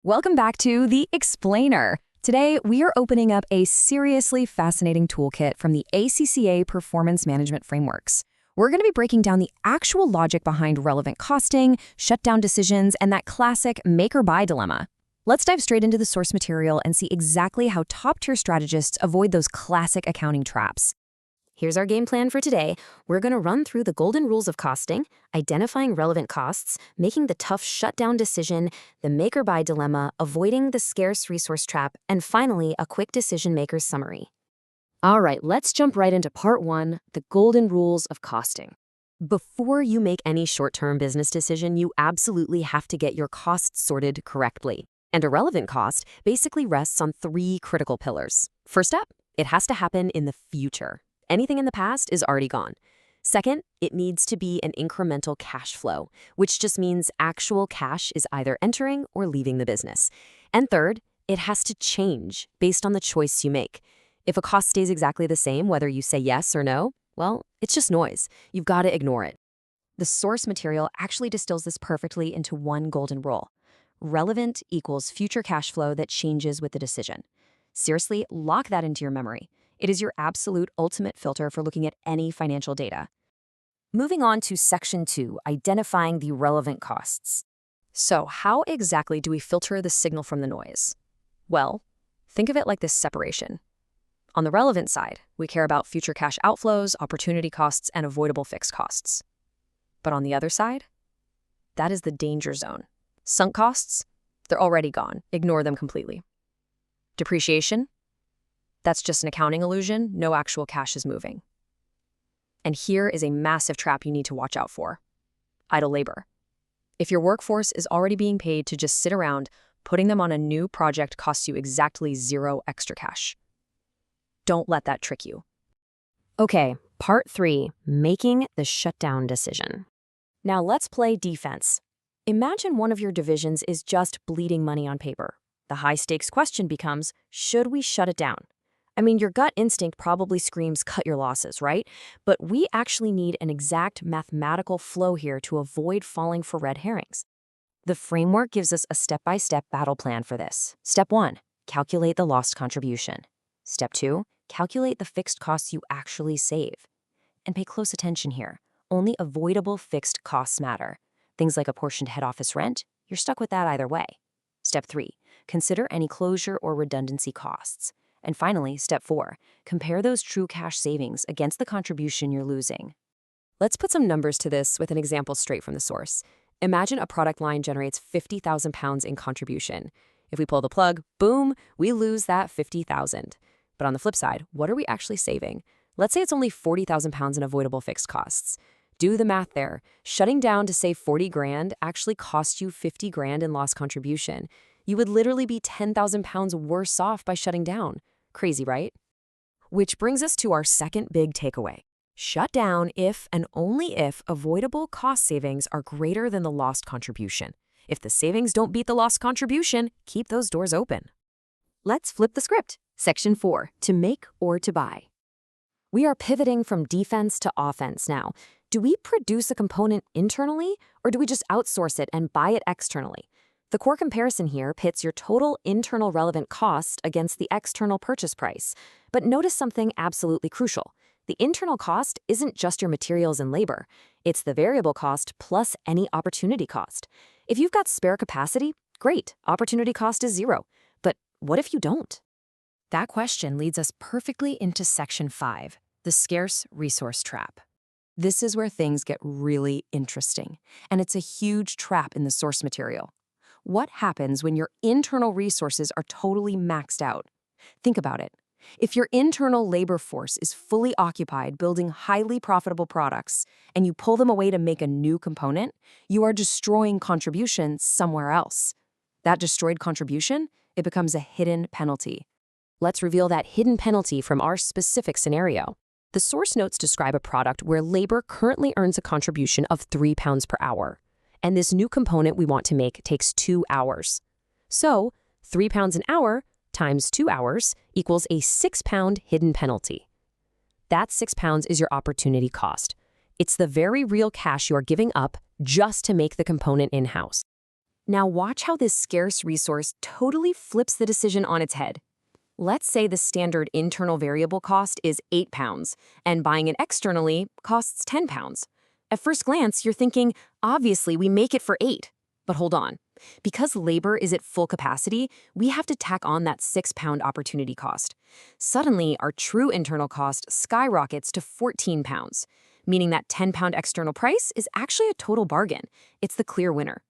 Welcome back to The Explainer. Today, we are opening up a seriously fascinating toolkit from the ACCA Performance Management Frameworks. We're going to be breaking down the actual logic behind relevant costing, shutdown decisions, and that classic make or buy dilemma. Let's dive straight into the source material and see exactly how top-tier strategists avoid those classic accounting traps. Here's our game plan for today. We're going to run through the golden rules of costing, identifying relevant costs, making the tough shutdown decision, the make or buy dilemma, avoiding the scarce resource trap, and finally, a quick decision maker's summary. All right, let's jump right into part 1, the golden rules of costing. Before you make any short-term business decision, you absolutely have to get your costs sorted correctly. And a relevant cost basically rests on 3 critical pillars. First up, it has to happen in the future. Anything in the past is already gone. Second, it needs to be an incremental cash flow, which just means actual cash is either entering or leaving the business. And third, it has to change based on the choice you make. If a cost stays exactly the same, whether you say yes or no, well, it's just noise. You've got to ignore it. The source material actually distills this perfectly into one golden rule. Relevant equals future cash flow that changes with the decision. Seriously, lock that into your memory. It is your absolute ultimate filter for looking at any financial data. Moving on to Section 2, identifying the relevant costs. So how exactly do we filter the signal from the noise? Well, think of it like this separation. On the relevant side, we care about future cash outflows, opportunity costs, and avoidable fixed costs. But on the other side, that is the danger zone. Sunk costs, they're already gone. Ignore them completely. Depreciation? That's just an accounting illusion. No actual cash is moving. And here is a massive trap you need to watch out for. Idle labor. If your workforce is already being paid to just sit around, putting them on a new project costs you exactly 0 extra cash. Don't let that trick you. Okay, part 3, making the shutdown decision. Now let's play defense. Imagine one of your divisions is just bleeding money on paper. The high-stakes question becomes, should we shut it down? I mean, your gut instinct probably screams cut your losses, right? But we actually need an exact mathematical flow here to avoid falling for red herrings. The framework gives us a step-by-step battle plan for this. Step 1, calculate the lost contribution. Step 2, calculate the fixed costs you actually save. And pay close attention here. Only avoidable fixed costs matter. Things like apportioned head office rent, you're stuck with that either way. Step 3, consider any closure or redundancy costs. And finally, step 4, compare those true cash savings against the contribution you're losing. Let's put some numbers to this with an example straight from the source. Imagine a product line generates £50,000 in contribution. If we pull the plug, boom, we lose that $50,000. But on the flip side, what are we actually saving? Let's say it's only £40,000 in avoidable fixed costs. Do the math there. Shutting down to save $40,000 actually cost you $50,000 in lost contribution. You would literally be £10,000 worse off by shutting down. Crazy, right? Which brings us to our second big takeaway. Shut down if and only if avoidable cost savings are greater than the lost contribution. If the savings don't beat the lost contribution, keep those doors open. Let's flip the script. Section 4, to make or to buy. We are pivoting from defense to offense now. Do we produce a component internally, or do we just outsource it and buy it externally? The core comparison here pits your total internal relevant cost against the external purchase price. But notice something absolutely crucial. The internal cost isn't just your materials and labor. It's the variable cost plus any opportunity cost. If you've got spare capacity, great, opportunity cost is 0. But what if you don't? That question leads us perfectly into Section 5, the scarce resource trap. This is where things get really interesting, and it's a huge trap in the source material. What happens when your internal resources are totally maxed out? Think about it. If your internal labor force is fully occupied building highly profitable products and you pull them away to make a new component, you are destroying contribution somewhere else. That destroyed contribution, it becomes a hidden penalty. Let's reveal that hidden penalty from our specific scenario. The source notes describe a product where labor currently earns a contribution of £3 per hour. And this new component we want to make takes 2 hours. So, £3 an hour times 2 hours equals a £6 hidden penalty. That £6 is your opportunity cost. It's the very real cash you are giving up just to make the component in-house. Now watch how this scarce resource totally flips the decision on its head. Let's say the standard internal variable cost is £8, and buying it externally costs £10. At first glance, you're thinking, obviously, we make it for $8. But hold on. Because labor is at full capacity, we have to tack on that £6 opportunity cost. Suddenly, our true internal cost skyrockets to £14, meaning that £10 external price is actually a total bargain. It's the clear winner.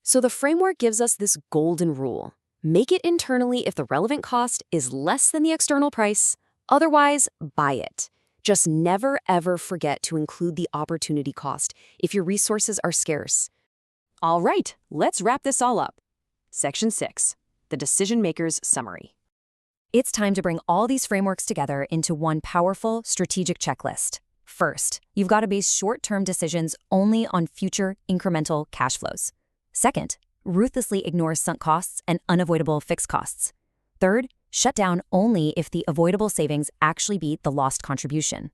So the framework gives us this golden rule. Make it internally if the relevant cost is less than the external price. Otherwise, buy it. Just never, ever forget to include the opportunity cost if your resources are scarce. All right, let's wrap this all up. Section 6, the decision maker's summary. It's time to bring all these frameworks together into one powerful strategic checklist. First, you've got to base short-term decisions only on future incremental cash flows. Second, ruthlessly ignore sunk costs and unavoidable fixed costs. Third, shut down only if the avoidable savings actually beat the lost contribution.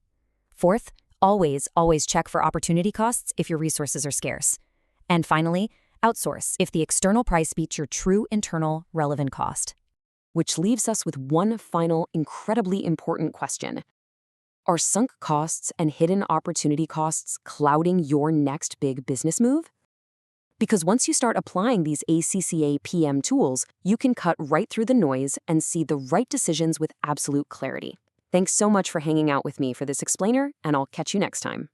Fourth, always check for opportunity costs if your resources are scarce. And finally, outsource if the external price beats your true internal relevant cost. Which leaves us with one final, incredibly important question. Are sunk costs and hidden opportunity costs clouding your next big business move? Because once you start applying these ACCA PM tools, you can cut right through the noise and see the right decisions with absolute clarity. Thanks so much for hanging out with me for this explainer, and I'll catch you next time.